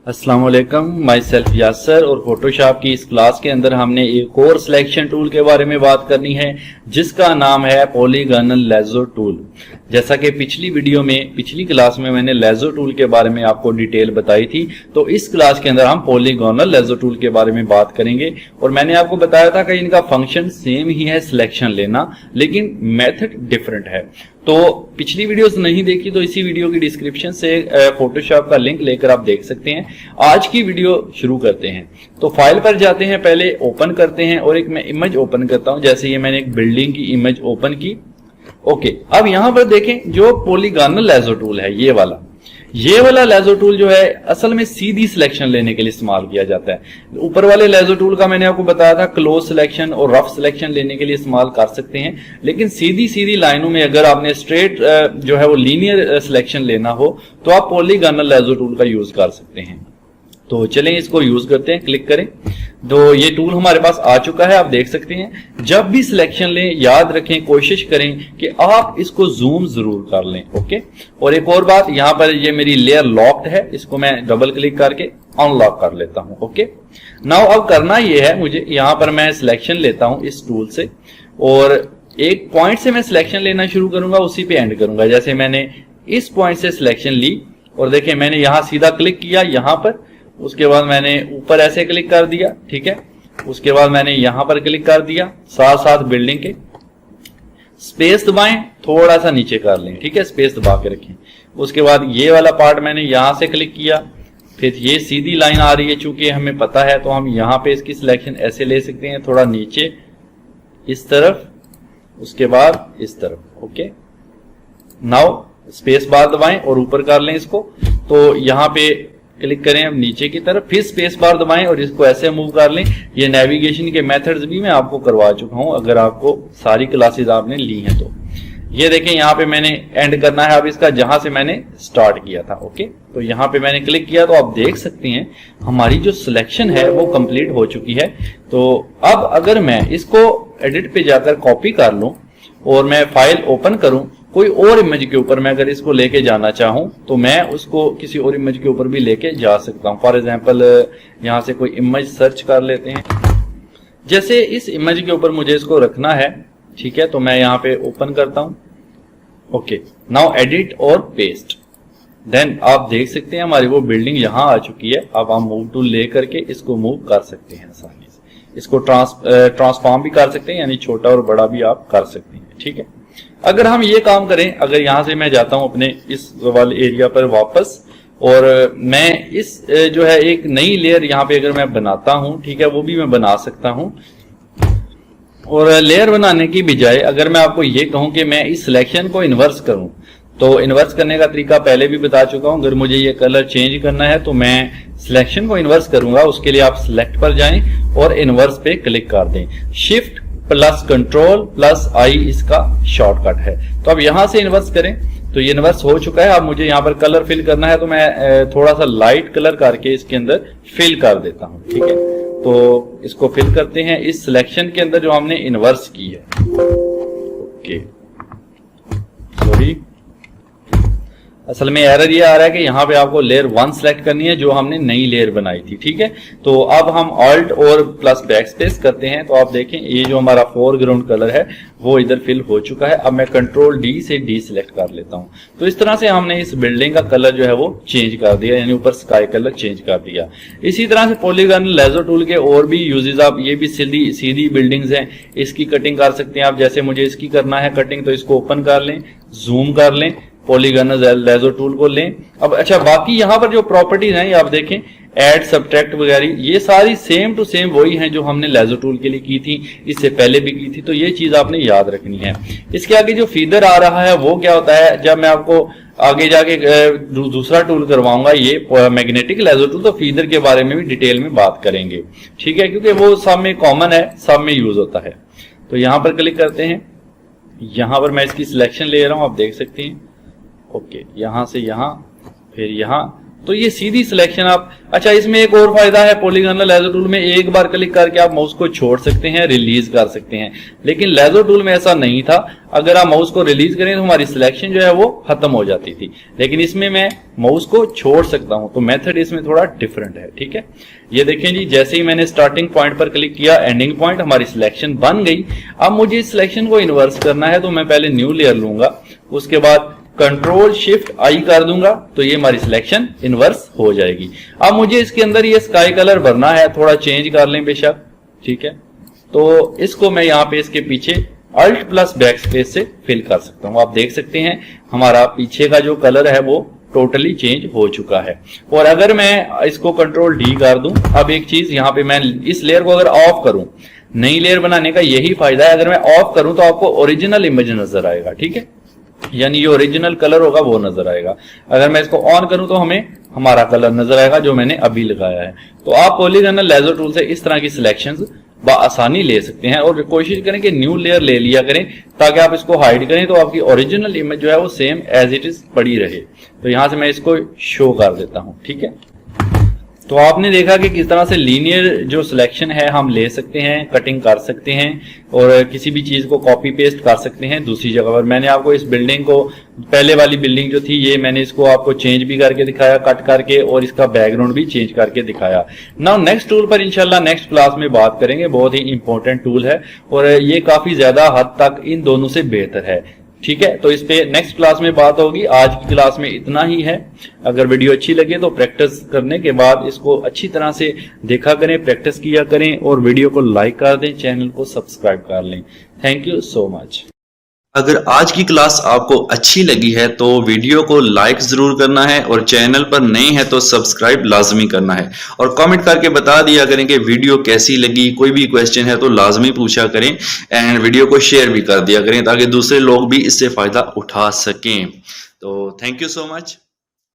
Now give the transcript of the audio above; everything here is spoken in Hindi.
अस्सलाम वालेकुम, माई सेल्फ यासर। और फोटोशॉप की इस क्लास के अंदर हमने एक और सिलेक्शन टूल के बारे में बात करनी है जिसका नाम है पॉलीगॉनल लेजो टूल। जैसा कि पिछली क्लास में मैंने लेजो टूल के बारे में आपको डिटेल बताई थी, तो इस क्लास के अंदर हम पॉलीगॉनल लेजो टूल के बारे में बात करेंगे। और मैंने आपको बताया था कि इनका फंक्शन सेम ही है, सिलेक्शन लेना, लेकिन मेथड डिफरेंट है। तो पिछली वीडियोस नहीं देखी तो इसी वीडियो की डिस्क्रिप्शन से फोटोशॉप का लिंक लेकर आप देख सकते हैं। आज की वीडियो शुरू करते हैं। तो फाइल पर जाते हैं, पहले ओपन करते हैं और एक मैं इमेज ओपन करता हूं। जैसे ये मैंने एक बिल्डिंग की इमेज ओपन की। ओके, अब यहां पर देखें जो पॉलीगॉनल लेजो टूल है ये वाला लेजो टूल जो है असल में सीधी सिलेक्शन लेने के लिए इस्तेमाल किया जाता है। ऊपर वाले लेजो टूल का मैंने आपको बताया था क्लोज सिलेक्शन और रफ सिलेक्शन लेने के लिए इस्तेमाल कर सकते हैं, लेकिन सीधी लाइनों में अगर आपने स्ट्रेट जो है वो लीनियर सिलेक्शन लेना हो तो आप पॉलीगॉनल लेजो टूल का यूज कर सकते हैं। तो चलें इसको यूज करते हैं, क्लिक करें। तो ये टूल हमारे पास आ चुका है, आप देख सकते हैं। जब भी सिलेक्शन लें याद रखें, कोशिश करें कि आप इसको जूम जरूर कर लें। ओके, और एक और बात, यहां पर ये मेरी लेयर लॉक्ड है, इसको मैं डबल क्लिक करके अनलॉक कर लेता हूं। ओके, नाउ अब करना ये है मुझे, यहां पर मैं सिलेक्शन लेता हूं इस टूल से और एक पॉइंट से मैं सिलेक्शन लेना शुरू करूंगा, उसी पे एंड करूंगा। जैसे मैंने इस पॉइंट से सिलेक्शन ली और देखें मैंने यहां सीधा क्लिक किया यहां पर, उसके बाद मैंने ऊपर ऐसे क्लिक कर दिया, ठीक है। उसके बाद मैंने यहां पर क्लिक कर दिया, साथ साथ बिल्डिंग के स्पेस दबाएं, थोड़ा सा नीचे कर लें, ठीक है, स्पेस दबा के रखें। उसके बाद ये वाला पार्ट मैंने यहां से क्लिक किया, फिर ये सीधी लाइन आ रही है, चूंकि हमें पता है तो हम यहां पे इसकी सिलेक्शन ऐसे ले सकते हैं, थोड़ा नीचे इस तरफ, उसके बाद इस तरफ। ओके, नाउ स्पेस बार दबाएं और ऊपर कर लें इसको। तो यहां पे क्लिक करें अब नीचे की तरफ, फिर स्पेस बार दबाएं और इसको ऐसे मूव कर लें। ये नेविगेशन के मेथड्स भी मैं आपको करवा चुका हूं, अगर आपको सारी क्लासेस आपने ली हैं तो। ये देखें यहाँ पे मैंने एंड करना है अब इसका, जहां से मैंने स्टार्ट किया था। ओके, तो यहाँ पे मैंने क्लिक किया तो आप देख सकते हैं हमारी जो सिलेक्शन है वो कंप्लीट हो चुकी है। तो अब अगर मैं इसको एडिट पे जाकर कॉपी कर लूं और मैं फाइल ओपन करूं, कोई और इमेज के ऊपर मैं अगर इसको लेके जाना चाहूं तो मैं उसको किसी और इमेज के ऊपर भी लेके जा सकता हूं। फॉर एग्जांपल यहां से कोई इमेज सर्च कर लेते हैं। जैसे इस इमेज के ऊपर मुझे इसको रखना है, ठीक है, तो मैं यहां पे ओपन करता हूं। ओके, नाउ एडिट और पेस्ट। देन आप देख सकते हैं हमारी वो बिल्डिंग यहां आ चुकी है। अब हम मूव टूल ले करके इसको मूव कर सकते हैं आसानी से। इसको ट्रांसफॉर्म भी कर सकते हैं, यानी छोटा और बड़ा भी आप कर सकते हैं, ठीक है। अगर हम ये काम करें, अगर यहां से मैं जाता हूं अपने इस वाले एरिया पर वापस और मैं इस जो है एक नई लेयर यहां पे अगर मैं बनाता हूं, ठीक है, वो भी मैं बना सकता हूं। और लेयर बनाने की बजाय अगर मैं आपको ये कहूं कि मैं इस सिलेक्शन को इन्वर्स करूं, तो इन्वर्स करने का तरीका पहले भी बता चुका हूं। अगर मुझे ये कलर चेंज करना है तो मैं सिलेक्शन को इन्वर्स करूंगा। उसके लिए आप सिलेक्ट पर जाएं और इन्वर्स पे क्लिक कर दें। शिफ्ट प्लस कंट्रोल प्लस आई इसका शॉर्टकट है। तो अब यहां से इन्वर्स करें तो ये इन्वर्स हो चुका है। अब मुझे यहां पर कलर फिल करना है तो मैं थोड़ा सा लाइट कलर करके इसके अंदर फिल कर देता हूं, ठीक है। तो इसको फिल करते हैं इस सिलेक्शन के अंदर जो हमने इन्वर्स की है। ओके, सॉरी, असल में एरर ये आ रहा है कि यहाँ पे आपको लेयर 1 सिलेक्ट करनी है जो हमने नई लेयर बनाई थी, ठीक है। तो अब हम ऑल्ट और प्लस बैक स्पेस करते हैं तो आप देखें ये जो हमारा फोरग्राउंड कलर है वो इधर फिल हो चुका है। अब मैं कंट्रोल डी से डी सिलेक्ट कर लेता हूँ। तो इस तरह से हमने इस बिल्डिंग का कलर जो है वो चेंज कर दिया, यानी ऊपर स्काई कलर चेंज कर दिया। इसी तरह से पॉलीगॉनल लेजो टूल के और भी यूजेस, आप ये भी सीधी बिल्डिंग्स हैं, इसकी कटिंग कर सकते हैं आप। जैसे मुझे इसकी करना है कटिंग, तो इसको ओपन कर लें, जूम कर लें, पॉलीगॉनल लेजो टूल को लें। अब अच्छा, बाकी यहां पर जो प्रॉपर्टीज हैं आप देखें, ऐड, सब्ट्रैक्ट वगैरह, ये सारी सेम टू सेम वही हैं जो हमने लेजो टूल के लिए की थी, इससे पहले भी की थी। तो ये चीज आपने याद रखनी है। इसके आगे जो फीदर आ रहा है वो क्या होता है, जब मैं आपको आगे जाके दूसरा टूल करवाऊंगा ये मैग्नेटिक लेजो टूल, तो फीदर के बारे में भी डिटेल में बात करेंगे, ठीक है, क्योंकि वो सब में कॉमन है, सब में यूज होता है। तो यहां पर क्लिक करते हैं, यहां पर मैं इसकी सिलेक्शन ले रहा हूं, आप देख सकते हैं। ओके, यहां से यहां, फिर यहां, तो ये सीधी सिलेक्शन आप। अच्छा, इसमें एक और फायदा है पॉलीगॉनल लेजर टूल में, एक बार क्लिक करके आप माउस को छोड़ सकते हैं, रिलीज कर सकते हैं। लेकिन लेजर टूल में ऐसा नहीं था, अगर आप माउस को रिलीज करें तो हमारी सिलेक्शन जो है वो खत्म हो जाती थी। लेकिन इसमें मैं माउस को छोड़ सकता हूं, तो मेथड इसमें थोड़ा डिफरेंट है। ठीक है, ये देखें जी, जैसे ही मैंने स्टार्टिंग पॉइंट पर क्लिक किया, एंडिंग पॉइंट, हमारी सिलेक्शन बन गई। अब मुझे इस सिलेक्शन को इन्वर्स करना है, तो मैं पहले न्यू लेयर लूंगा, उसके बाद कंट्रोल शिफ्ट आई कर दूंगा, तो ये हमारी सिलेक्शन इन्वर्स हो जाएगी। अब मुझे इसके अंदर ये स्काई कलर भरना है, थोड़ा चेंज कर लें बेशक। ठीक है, तो इसको मैं यहाँ पे इसके पीछे अल्ट प्लस बैक स्पेस से फिल कर सकता हूं। आप देख सकते हैं हमारा पीछे का जो कलर है वो टोटली चेंज हो चुका है। और अगर मैं इसको कंट्रोल डी कर दूं, अब एक चीज यहाँ पे, मैं इस लेयर को अगर ऑफ करूं, नई लेयर बनाने का यही फायदा है, अगर मैं ऑफ करूं तो आपको ओरिजिनल इमेज नजर आएगा। ठीक है, यानी ये ओरिजिनल कलर होगा वो नजर आएगा। अगर मैं इसको ऑन करूं तो हमें हमारा कलर नजर आएगा जो मैंने अभी लगाया है। तो आप पॉलीगॉनल लेजर टूल से इस तरह की सिलेक्शंस आसानी ले सकते हैं, और कोशिश करें कि न्यू लेयर ले लिया करें, ताकि आप इसको हाइड करें तो आपकी ओरिजिनल इमेज जो है वो सेम एज इट इज पड़ी रहे। तो यहां से मैं इसको शो कर देता हूं। ठीक है, तो आपने देखा कि किस तरह से लीनियर जो सिलेक्शन है हम ले सकते हैं, कटिंग कर सकते हैं, और किसी भी चीज को कॉपी पेस्ट कर सकते हैं दूसरी जगह पर। मैंने आपको इस बिल्डिंग को, पहले वाली बिल्डिंग जो थी, ये मैंने इसको आपको चेंज भी करके दिखाया, कट करके, और इसका बैकग्राउंड भी चेंज करके दिखाया। नाउ नेक्स्ट टूल पर इंशाल्लाह नेक्स्ट क्लास में बात करेंगे। बहुत ही इंपॉर्टेंट टूल है और ये काफी ज्यादा हद तक इन दोनों से बेहतर है। ठीक है, तो इस पे नेक्स्ट क्लास में बात होगी। आज की क्लास में इतना ही है। अगर वीडियो अच्छी लगे तो प्रैक्टिस करने के बाद इसको अच्छी तरह से देखा करें, प्रैक्टिस किया करें, और वीडियो को लाइक कर दें, चैनल को सब्सक्राइब कर लें। Thank you so much. अगर आज की क्लास आपको अच्छी लगी है तो वीडियो को लाइक जरूर करना है, और चैनल पर नए हैं तो सब्सक्राइब लाजमी करना है, और कमेंट करके बता दिया करें कि वीडियो कैसी लगी। कोई भी क्वेश्चन है तो लाजमी पूछा करें, एंड वीडियो को शेयर भी कर दिया करें ताकि दूसरे लोग भी इससे फायदा उठा सकें। तो थैंक यू सो मच।